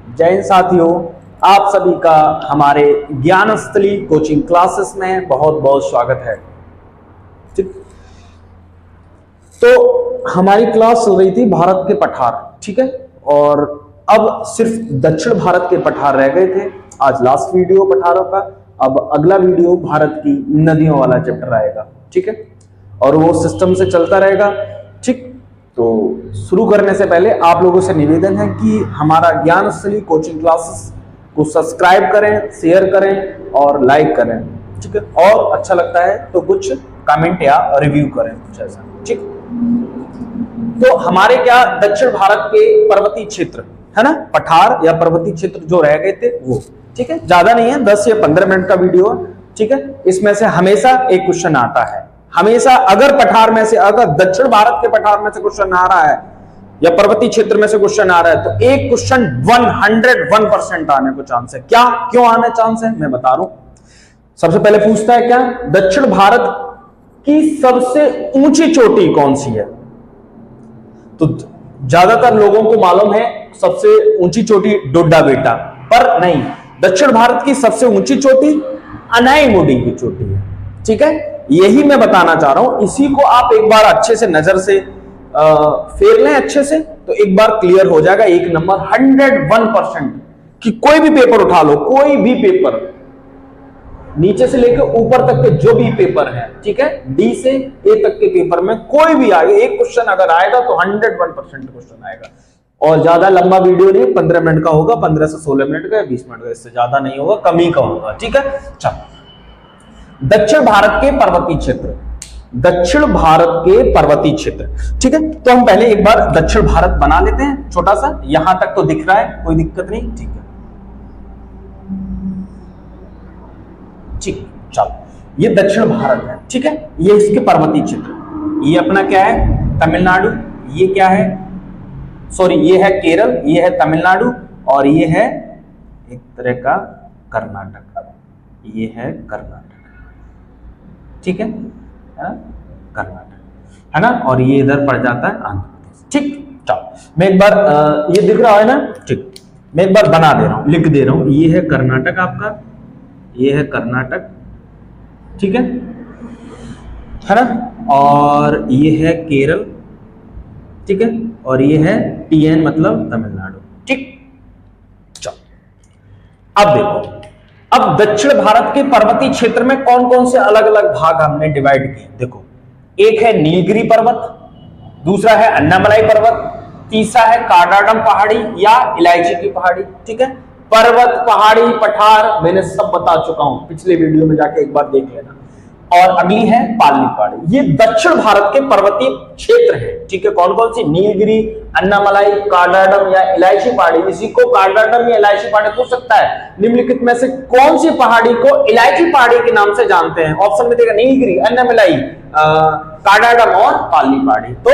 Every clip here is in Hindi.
जय हिंद साथियों, आप सभी का हमारे ज्ञानस्थली कोचिंग क्लासेस में बहुत बहुत स्वागत है। ठीक, तो हमारी क्लास चल रही थी भारत के पठार, ठीक है, और अब सिर्फ दक्षिण भारत के पठार रह गए थे। आज लास्ट वीडियो पठारों का, अब अगला वीडियो भारत की नदियों वाला चैप्टर आएगा, ठीक है, और वो सिस्टम से चलता रहेगा। ठीक, तो शुरू करने से पहले आप लोगों से निवेदन है कि हमारा ज्ञानस्थली कोचिंग क्लासेस को सब्सक्राइब करें, शेयर करें और लाइक करें, ठीक है, और अच्छा लगता है तो कुछ कमेंट या रिव्यू करें, कुछ ऐसा। ठीक, तो हमारे क्या दक्षिण भारत के पर्वतीय क्षेत्र है ना, पठार या पर्वतीय क्षेत्र जो रह गए थे वो, ठीक है, ज्यादा नहीं है, 10 या 15 मिनट का वीडियो है, ठीक है। इसमें से हमेशा एक क्वेश्चन आता है, हमेशा अगर पठार में से, अगर दक्षिण भारत के पठार में से क्वेश्चन आ रहा है या पर्वतीय क्षेत्र में से क्वेश्चन आ रहा है तो एक क्वेश्चन 101% आने को चांस है। क्या, क्यों आने चांस है, मैं बता रहा हूं। सबसे पहले पूछता है क्या, दक्षिण भारत की सबसे ऊंची चोटी कौन सी है? तो ज्यादातर लोगों को मालूम है सबसे ऊंची चोटी डोडा बेटा, पर नहीं, दक्षिण भारत की सबसे ऊंची चोटी अनाईमुडी की चोटी है, ठीक है। यही मैं बताना चाह रहा हूं, इसी को आप एक बार अच्छे से नजर से फेर लें अच्छे से, तो एक बार क्लियर हो जाएगा। एक नंबर 101% कि कोई भी पेपर उठा लो, कोई भी पेपर नीचे से लेकर ऊपर तक के जो भी पेपर है, ठीक है, डी से ए तक के पेपर में कोई भी आए, एक क्वेश्चन अगर आएगा तो 101% क्वेश्चन आएगा। और ज्यादा लंबा वीडियो नहीं, 15 मिनट का होगा, 15 से 16 मिनट का या 20 मिनट का, इससे ज्यादा नहीं होगा, कम ही का होगा, ठीक है। चलो, दक्षिण भारत के पर्वतीय क्षेत्र, दक्षिण भारत के पर्वतीय क्षेत्र, ठीक है। तो हम पहले एक बार दक्षिण भारत बना लेते हैं, छोटा सा, यहां तक तो दिख रहा है, कोई दिक्कत नहीं, ठीक है, ठीक। चलो, ये दक्षिण भारत है, ठीक है, ये इसके पर्वतीय क्षेत्र, ये अपना क्या है, तमिलनाडु, ये क्या है, सॉरी, ये है केरल, ये है तमिलनाडु, और ये है एक तरह का कर्नाटक, ये है कर्नाटक, ठीक है, कर्नाटक है ना, और ये इधर पड़ जाता है आंध्र प्रदेश, ठीक। चलो, मैं एक बार ये दिख रहा है ना, ठीक, मैं एक बार बना दे रहा हूं, लिख दे रहा हूं, ये है कर्नाटक आपका, ये है कर्नाटक, ठीक है ना, और ये है केरल, ठीक है, और ये है टीएन मतलब तमिलनाडु, ठीक। चलो, अब देखो, अब दक्षिण भारत के पर्वतीय क्षेत्र में कौन कौन से अलग अलग भाग हमने डिवाइड किए। देखो, एक है नीलगिरी पर्वत, दूसरा है अन्नामलाई पर्वत, तीसरा है काडाडम पहाड़ी या इलायची की पहाड़ी, ठीक है। पर्वत, पहाड़ी, पठार मैंने सब बता चुका हूं, पिछले वीडियो में जाके एक बार देख लेना। और अगली है पालनी पहाड़ी। ये दक्षिण भारत के पर्वतीय क्षेत्र है, ठीक है। कौन कौन सी? नीलगिरी, अन्नामलाई, काडाडम या इलायची पहाड़ी। इसी को काडाडम या इलायची पहाड़ी पूछ सकता है, निम्नलिखित में से कौन सी पहाड़ी को इलायची पहाड़ी के नाम से जानते हैं? ऑप्शन में देगा नीलगिरी, अन्नामलाई, काडाडम और पालनी पहाड़ी। तो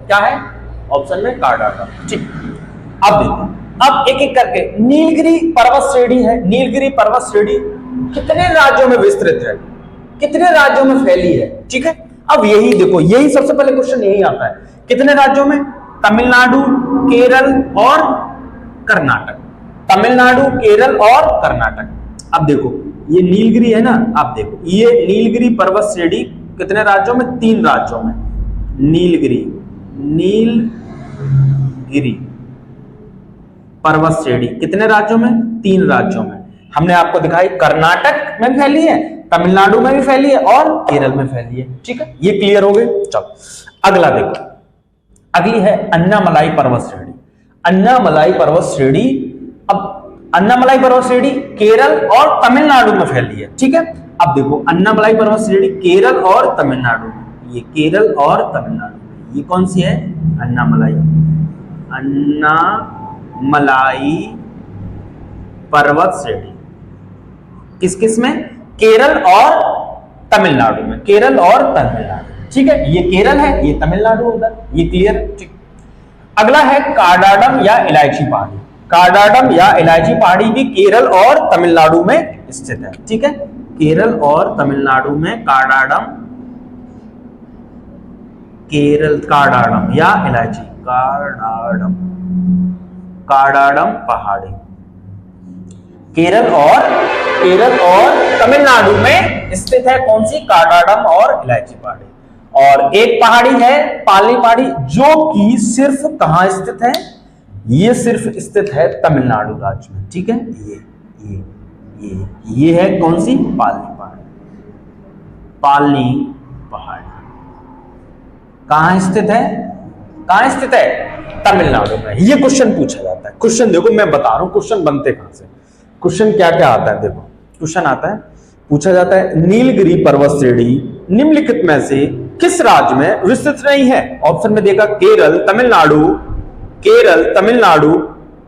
क्या है ऑप्शन में? काडाडम, ठीक। अब देखो, अब एक एक करके, नीलगिरी पर्वत श्रेणी है, नीलगिरी पर्वत श्रेणी कितने राज्यों में विस्तृत है, कितने राज्यों में फैली है, ठीक है। अब यही देखो, यही सबसे पहले क्वेश्चन यही आता है, कितने राज्यों में? तमिलनाडु, केरल और कर्नाटक, तमिलनाडु, केरल और कर्नाटक। अब देखो, ये नीलगिरी है ना, आप देखो, ये नीलगिरी पर्वत श्रेणी कितने राज्यों में? 3 राज्यों में। नीलगिरी, नीलगिरी पर्वत श्रेणी कितने राज्यों में? 3 राज्यों में। हमने आपको दिखाई, कर्नाटक में फैली है, तमिलनाडु में भी फैली है और केरल में फैली है, ठीक है। ये क्लियर हो गए। चलो, अगला देखो, अगली है अन्नामलाई पर्वत श्रेणी। अन्नामलाई पर्वत श्रेणी, अब अन्नामलाई पर्वत श्रेणी केरल और तमिलनाडु में फैली है, ठीक है। अब देखो, अन्नामलाई पर्वत श्रेणी केरल और तमिलनाडु में, ये केरल और तमिलनाडु में, ये कौन सी है? अन्नामलाई, अन्नामलाई पर्वत श्रेणी किस किस में? केरल और तमिलनाडु में, केरल और तमिलनाडु, ठीक है। ये केरल है, ये तमिलनाडु उधर, ये क्लियर, ठीक। अगला है काडाडम या इलायची पहाड़ी। काडाडम या इलायची पहाड़ी भी केरल और तमिलनाडु में स्थित है, ठीक है। केरल और तमिलनाडु में काडाडम, केरल, काडाडम या इलायची, काडाडम, काडाडम पहाड़ी, केरल और तमिलनाडु में स्थित है कौन सी? काडाडम और इलायची पहाड़ी। और एक पहाड़ी है पालनी पहाड़ी, जो कि सिर्फ कहां स्थित है? ये सिर्फ स्थित है तमिलनाडु राज्य में, ठीक है। ये है कौन सी? पालनी पहाड़ी। पालनी पहाड़ी कहां स्थित है? कहां स्थित है? तमिलनाडु में। ये क्वेश्चन पूछा जाता है। क्वेश्चन देखो, मैं बता रहा हूं क्वेश्चन बनते कहां से। क्वेश्चन क्या क्या आता है, देखो क्वेश्चन आता है, पूछा जाता है नीलगिरी पर्वत श्रेणी निम्नलिखित में से किस राज्य में विस्तृत नहीं है? ऑप्शन में देगा केरल, तमिलनाडु,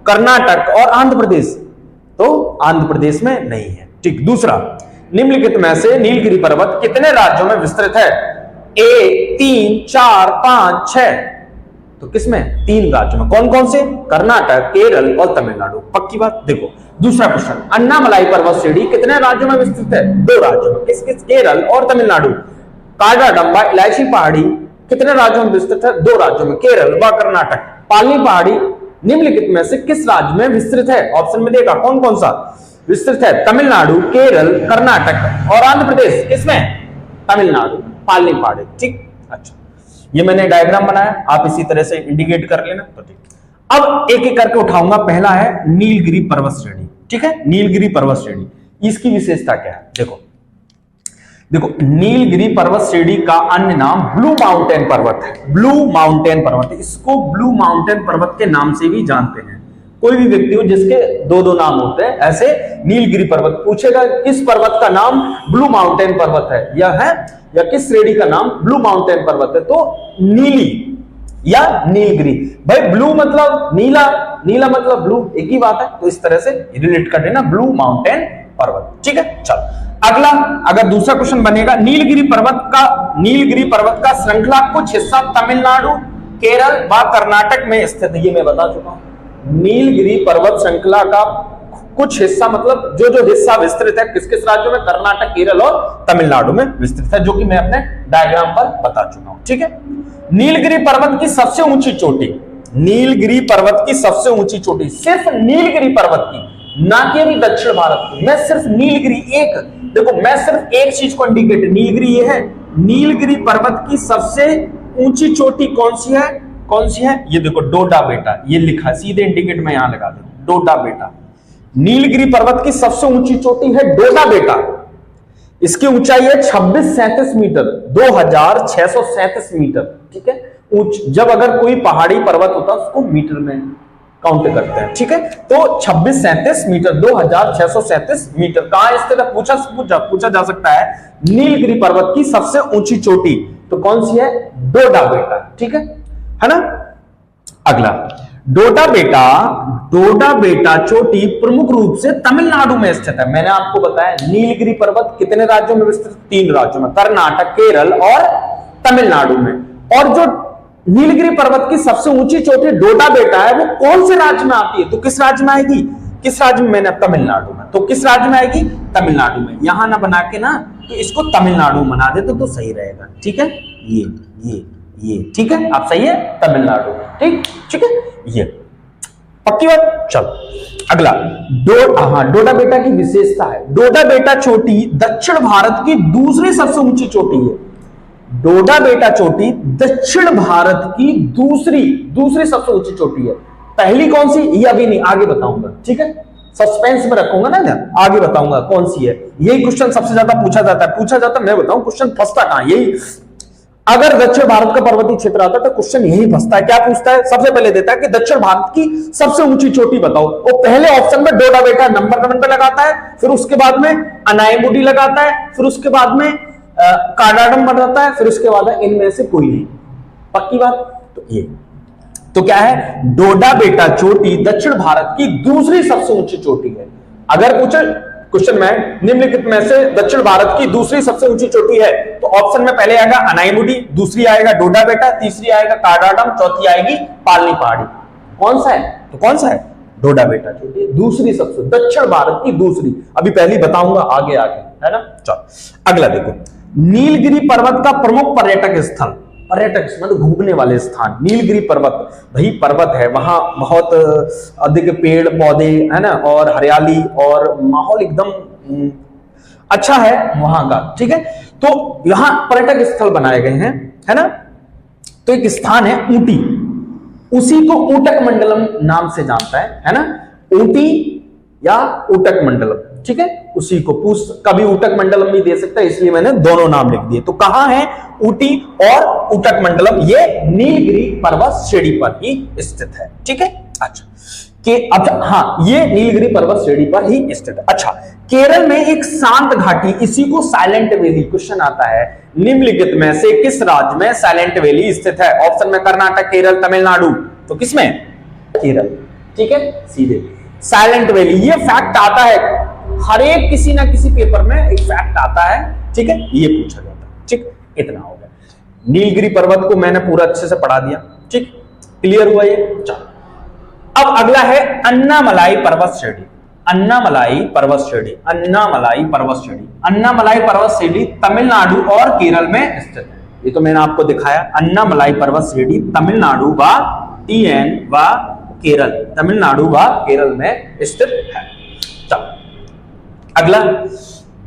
कर्नाटक और आंध्र प्रदेश। तो आंध्र प्रदेश में नहीं है, ठीक। दूसरा, निम्नलिखित में से नीलगिरी पर्वत कितने राज्यों में विस्तृत है? ए 3, 4, 5, 6। तो किसमें? 3 राज्यों में। कौन कौन से? कर्नाटक, केरल और तमिलनाडु। पक्की बात। देखो दूसरा क्वेश्चन, अन्नामलाई पर्वत श्रेणी कितने राज्यों में विस्तृत है? 2 राज्यों में। किस किस? केरल और तमिलनाडु। काडाडम्बा इलायची पहाड़ी कितने राज्यों में विस्तृत है? 2 राज्यों में, केरल व कर्नाटक। पालनी पहाड़ी निम्नलिखित में से किस राज्य में विस्तृत है? ऑप्शन में देगा कौन कौन सा विस्तृत है? तमिलनाडु, केरल, कर्नाटक और आंध्र प्रदेश। किसमें? तमिलनाडु, पालनी पहाड़ी, ठीक। अच्छा, ये मैंने डायग्राम बनाया, आप इसी तरह से इंडिकेट कर लेना, तो ठीक। अब एक एक करके उठाऊंगा। पहला है नीलगिरी पर्वत श्रेणी, ठीक है। नीलगिरी पर्वत श्रेणी, इसकी विशेषता क्या है? देखो नीलगिरी पर्वत श्रेणी का अन्य नाम ब्लू माउंटेन पर्वत है। ब्लू माउंटेन पर्वत, इसको ब्लू माउंटेन पर्वत के नाम से भी जानते हैं। कोई भी व्यक्ति हो जिसके 2-2 नाम होते हैं, ऐसे नीलगिरी पर्वत पूछेगा किस पर्वत का नाम ब्लू माउंटेन पर्वत है, या किस श्रेणी का नाम ब्लू माउंटेन पर्वत है, तो नीली या नीलगिरी। भाई ब्लू मतलब नीला, नीला मतलब ब्लू, एक ही बात है। तो इस तरह से रिलेट कर देना, ब्लू माउंटेन पर्वत, ठीक है। चलो अगला, अगर दूसरा क्वेश्चन बनेगा, नीलगिरी पर्वत का श्रृंखला कुछ हिस्सा तमिलनाडु, केरल व कर्नाटक में स्थित है। ये मैं बता चुका हूं। नीलगिरी पर्वत श्रृंखला का कुछ हिस्सा मतलब जो हिस्सा विस्तृत है किस किस राज्यों में? कर्नाटक, केरल और तमिलनाडु में विस्तृत है, जो कि मैं अपने डायग्राम पर बता चुका हूं, ठीक है। नीलगिरी पर्वत की सबसे ऊंची चोटी, नीलगिरी पर्वत की सबसे ऊंची चोटी, सिर्फ नीलगिरी पर्वत की, ना कि अभी दक्षिण भारत की। मैं सिर्फ नीलगिरी एक, देखो मैं सिर्फ एक चीज को इंडिकेट, नीलगिरी ये है। नीलगिरी पर्वत की सबसे ऊंची चोटी कौन सी है? कौन सी है? ये देखो डोडा बेटा, ये लिखा, सीधे इंडिकेट मैं यहां लगा दूं, डोडा बेटा। नीलगिरी पर्वत की सबसे ऊंची चोटी है डोडा बेटा। इसकी ऊंचाई है 2637 मीटर, 2637 मीटर, ठीक है। जब अगर कोई पहाड़ी पर्वत होता है उसको मीटर में काउंट करते हैं, ठीक है। तो 2637 मीटर, 2637 मीटर कहां स्थित है? पूछा जा सकता है नीलगिरी पर्वत की सबसे ऊंची चोटी तो कौन सी है? डोडा बेटा, ठीक है ना। अगला, डोडा बेटा चोटी प्रमुख रूप से तमिलनाडु में स्थित है। मैंने आपको बताया नीलगिरी पर्वत कितने राज्यों में विस्तृत? 3 राज्यों में, कर्नाटक, केरल और तमिलनाडु में। और जो नीलगिरी पर्वत की सबसे ऊंची चोटी डोडा बेटा है, वो कौन से राज्य में आती है? तो किस राज्य में आएगी? किस राज्य में? मैंने तमिलनाडु में। तो किस राज्य में आएगी? तमिलनाडु में। यहां ना बना के ना, तो इसको तमिलनाडु बना दे तो सही रहेगा, ठीक है। ये ठीक है, आप सही है, तमिलनाडु, ठीक है, ये पक्की बात। चलो अगला, डोडा बेटा की विशेषता है, डोडा बेटा चोटी दक्षिण भारत की दूसरी सबसे ऊंची चोटी है। डोडा बेटा चोटी दक्षिण भारत की दूसरी सबसे ऊंची चोटी है। पहली कौन सी? ये अभी नहीं, आगे बताऊंगा, ठीक है। सस्पेंस में रखूंगा ना, आगे बताऊंगा कौन सी है। यही क्वेश्चन सबसे ज्यादा पूछा जाता है, मैं बताऊं क्वेश्चन फंसता कहां? यही, अगर दक्षिण भारत का पर्वतीय क्षेत्र आता है तो क्वेश्चन यही फंसता है। क्या पूछता है? सबसे पहले देता है कि दक्षिण भारत की सबसे ऊंची चोटी बताओ। वो पहले ऑप्शन में डोडा बेटा नंबर पे लगाता है, फिर उसके बाद में अनायमुडी लगाता है, फिर उसके बाद में काडाडम बताता है, फिर उसके बाद इनमें से कोई नहीं। पक्की बात। तो ये तो क्या है? डोडा बेटा चोटी दक्षिण भारत की दूसरी सबसे ऊंची चोटी है। अगर पूछे क्वेश्चन में निम्नलिखित में से दक्षिण भारत की दूसरी सबसे ऊंची चोटी है, तो ऑप्शन में पहले आएगा अनायमुडी, दूसरी आएगा डोडा बेटा, तीसरी आएगा काडाडम, चौथी आएगी पालनी पहाड़ी। कौन सा है? तो कौन सा है? डोडा बेटा चोटी दूसरी सबसे, दक्षिण भारत की दूसरी। अभी पहली बताऊंगा आगे, है ना। चलो अगला देखो, नीलगिरी पर्वत का प्रमुख पर्यटक स्थल, पर्यटक मतलब घूमने वाले स्थान। नीलगिरी पर्वत भाई पर्वत है, वहां बहुत अधिक पेड़ पौधे है ना, और हरियाली और माहौल एकदम अच्छा है वहां का, ठीक है। तो यहां पर्यटक स्थल बनाए गए हैं, है ना। तो एक स्थान है ऊटी, उसी को ऊटक मंडलम नाम से जानता है ना, ऊटी या ऊटक मंडलम, ठीक है। उसी को पूछ कभी ऊटक मंडलम भी दे सकता है, इसलिए मैंने दोनों नाम लिख दिए। तो कहां है ऊटी और ऊटक मंडलम, ये नीलगिरी पर्वत श्रेणी पर ही स्थित है, ठीक है। अच्छा अच्छा हाँ, ये नीलगिरी पर्वत श्रेणी पर ही स्थित है। अच्छा, केरल में एक शांत घाटी, इसी को साइलेंट वैली, क्वेश्चन आता है निम्नलिखित में से किस राज्य में साइलेंट वैली स्थित है? ऑप्शन में कर्नाटक, केरल, तमिलनाडु। तो किसमें? केरल, ठीक है, सीधे साइलेंट वैली। ये फैक्ट आता है हर एक किसी ना किसी पेपर में, एक फैक्ट आता है, ठीक है, ये पूछा जाता है, ठीक। इतना हो गया, नीलगिरी पर्वत को मैंने पूरा अच्छे से पढ़ा दिया, ठीक, क्लियर हुआ ये। चलो अब अगला है अन्नामलाई पर्वत श्रेणी। अन्नामलाई पर्वत श्रेणी, अन्नामलाई पर्वत श्रेणी, अन्नामलाई पर्वत श्रेणी तमिलनाडु और केरल में स्थित है। ये तो मैंने आपको दिखाया, अन्नामलाई पर्वत श्रेणी तमिलनाडु व TN व केरल, तमिलनाडु व केरल में स्थित है। चलो अगला,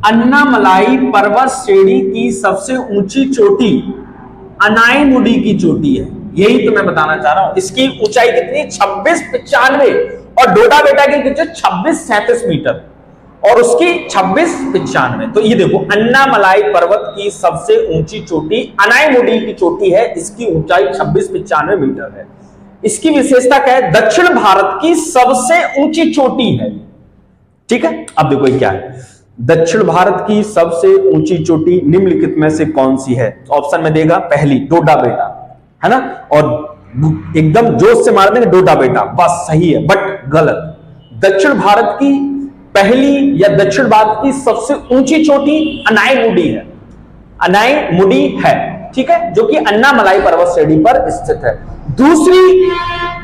अन्नामलाई पर्वत श्रेणी की सबसे ऊंची चोटी अनाईमुडी की चोटी है, यही तो मैं बताना चाह रहा हूं। इसकी ऊंचाई कितनी? 2695, और डोडा बेटा की कितनी? 2637 मीटर, और उसकी 2695। तो ये देखो, अन्नामलाई पर्वत की सबसे ऊंची चोटी अनाईमुडी की चोटी है, इसकी ऊंचाई 2695 मीटर है। इसकी विशेषता क्या है? दक्षिण भारत की सबसे ऊंची चोटी है, ठीक है। अब देखो ये क्या है, दक्षिण भारत की सबसे ऊंची चोटी निम्नलिखित में से कौन सी है? ऑप्शन में देगा, पहली डोडा बेटा, है ना, और एकदम जोश से मार देंगे डोडा बेटा, बस सही है, बट गलत। दक्षिण भारत की पहली या दक्षिण भारत की सबसे ऊंची चोटी अनाईमुडी है, अनाईमुडी है, ठीक है, जो कि अन्नामलाई पर्वत श्रेणी पर स्थित है। दूसरी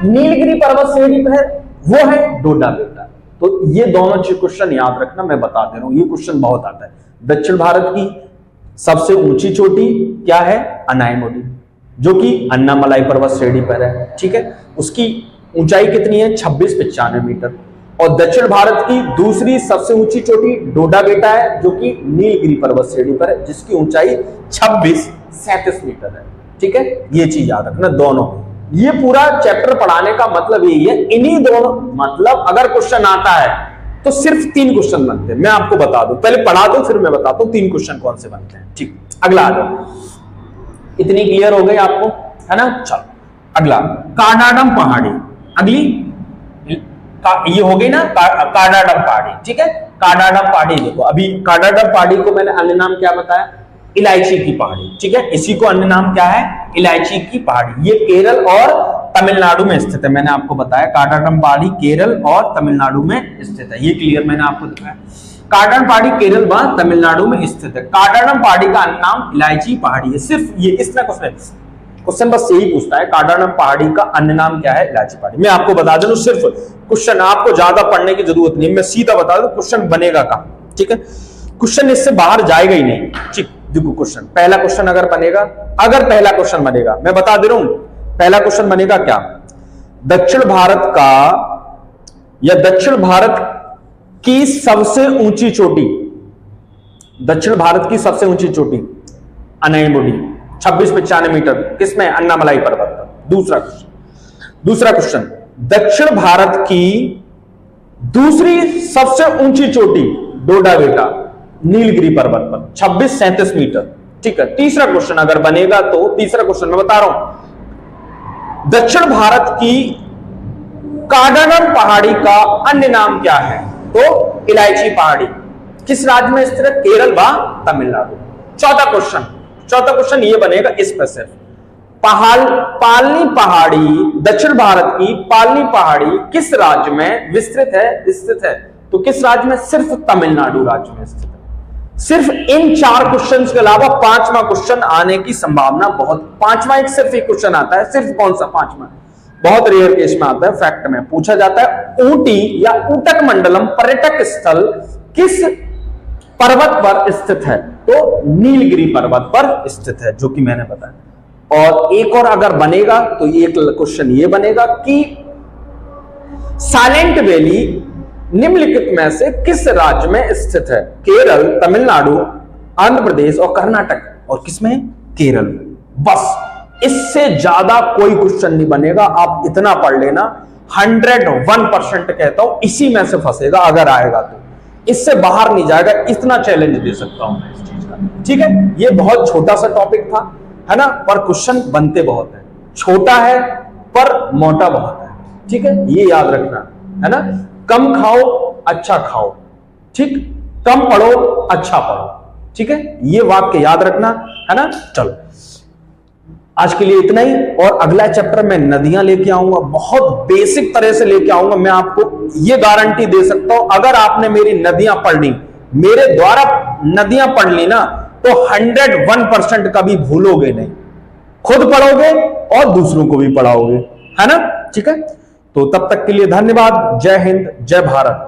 नीलगिरी पर्वत श्रेणी पर है, वो है डोडा बेटा। तो ये दोनों क्वेश्चन याद रखना, मैं बता दे रहा हूं, ये क्वेश्चन बहुत आता है। दक्षिण भारत की सबसे ऊंची चोटी क्या है? अनाईमुडी, जो कि अन्नामलाई पर्वत श्रेणी पर है, ठीक है। उसकी ऊंचाई कितनी है? 2695 मीटर। और दक्षिण भारत की दूसरी सबसे ऊंची चोटी डोडा बेटा है, जो कि नीलगिरी पर्वत श्रेणी पर है, जिसकी ऊंचाई 2637 मीटर है, ठीक है। ये चीज याद रखना दोनों। ये पूरा चैप्टर पढ़ाने का मतलब यही है, इन्हीं दोनों, मतलब अगर क्वेश्चन आता है तो सिर्फ 3 क्वेश्चन बनते हैं। मैं आपको बता दूं, पहले पढ़ा दूं फिर मैं बताता हूं 3 क्वेश्चन कौन से बनते हैं, ठीक। अगला आ जाओ, इतनी क्लियर हो गई आपको, है ना। चलो अगला, काडाडम पहाड़ी। अगली ये हो गई ना, काडाडम पहाड़ी, ठीक है। काडाडम पहाड़ी देखो, अभी काडाडम पहाड़ी को मैंने अन्य नाम क्या बताया? इलायची की पहाड़ी, ठीक है। इसी को अन्य नाम क्या है? इलायची की पहाड़ी। ये केरल और तमिलनाडु में स्थित है, मैंने आपको बताया। काडाडम पहाड़ी केरल और तमिलनाडु में स्थित है, ये क्लियर मैंने आपको दिखाया। काडाडम पहाड़ी केरल व तमिलनाडु में स्थित है। काडाडम पहाड़ी का अन्य नाम इलायची पहाड़ी है। सिर्फ ये इसमें क्वेश्चन बस यही पूछता है, काडाडम पहाड़ी का अन्य नाम क्या है? इलायची पहाड़ी। मैं आपको बता दूं, सिर्फ क्वेश्चन, आपको ज्यादा पढ़ने की जरूरत नहीं, मैं सीधा बता दूं क्वेश्चन बनेगा कहां, ठीक है। क्वेश्चन इससे बाहर जाएगा ही नहीं, ठीक। देखो क्वेश्चन, पहला क्वेश्चन अगर बनेगा, अगर पहला क्वेश्चन बनेगा, मैं बता दे रहा हूं, पहला क्वेश्चन बनेगा क्या? दक्षिण भारत का या दक्षिण भारत की सबसे ऊंची चोटी, दक्षिण भारत की सबसे ऊंची चोटी अनाईमुडी 2695 मीटर, किसमें? अन्नामलाई पर्वत पर। दूसरा क्वेश्चन, दक्षिण भारत की दूसरी सबसे ऊंची चोटी डोडा बेटा नीलगिरी पर्वत पर 2637 मीटर, ठीक है। तीसरा क्वेश्चन अगर बनेगा, तो तीसरा क्वेश्चन मैं बता रहा हूं, दक्षिण भारत की काडाडम पहाड़ी का अन्य नाम क्या है? तो इलायची पहाड़ी, किस राज्य में स्थित है? केरल व तमिलनाडु। चौथा क्वेश्चन ये बनेगा इस पर सिर्फ, पालनी पहाड़ी, दक्षिण भारत की पालनी पहाड़ी किस राज्य में विस्तृत है, स्थित है? तो किस राज्य में? सिर्फ तमिलनाडु राज्य में स्थित है। सिर्फ इन 4 क्वेश्चंस के अलावा 5वां क्वेश्चन आने की संभावना बहुत, 5वां एक सिर्फ एक क्वेश्चन आता है, सिर्फ कौन सा? 5वां, बहुत रेयर केस में आता है, फैक्ट में पूछा जाता है, ऊटी या ऊटक मंडलम पर्यटक स्थल किस पर्वत पर स्थित है? तो नीलगिरी पर्वत पर स्थित है, जो कि मैंने बताया। और एक और अगर बनेगा तो ये एक क्वेश्चन ये बनेगा कि साइलेंट वैली निम्नलिखित में से किस राज्य में स्थित है? केरल, तमिलनाडु, आंध्र प्रदेश और कर्नाटक। और किसमें? केरल। बस इससे ज्यादा कोई क्वेश्चन नहीं बनेगा, आप इतना पढ़ लेना। 101% कहता हूं इसी में से फंसेगा अगर आएगा तो, इससे बाहर नहीं जाएगा, इतना चैलेंज दे सकता हूं मैं इस चीज का। ठीक है, ये बहुत छोटा सा टॉपिक था, है ना, पर क्वेश्चन बनते बहुत है। छोटा है पर मोटा बहुत है। ठीक है, ये याद रखना, है ना। कम खाओ अच्छा खाओ, ठीक, कम पढ़ो अच्छा पढ़ो। ठीक है, ये वाक्य याद रखना, है ना। चलो आज के लिए इतना ही, और अगला चैप्टर में नदियां लेके आऊंगा, बहुत बेसिक तरह से लेके आऊंगा। मैं आपको ये गारंटी दे सकता हूं, अगर आपने मेरी नदियां पढ़ ली, मेरे द्वारा नदियां पढ़ ली ना, तो 101% कभी भूलोगे नहीं, खुद पढ़ोगे और दूसरों को भी पढ़ाओगे, है ना। ठीक है, तो तब तक के लिए धन्यवाद। जय हिंद, जय भारत।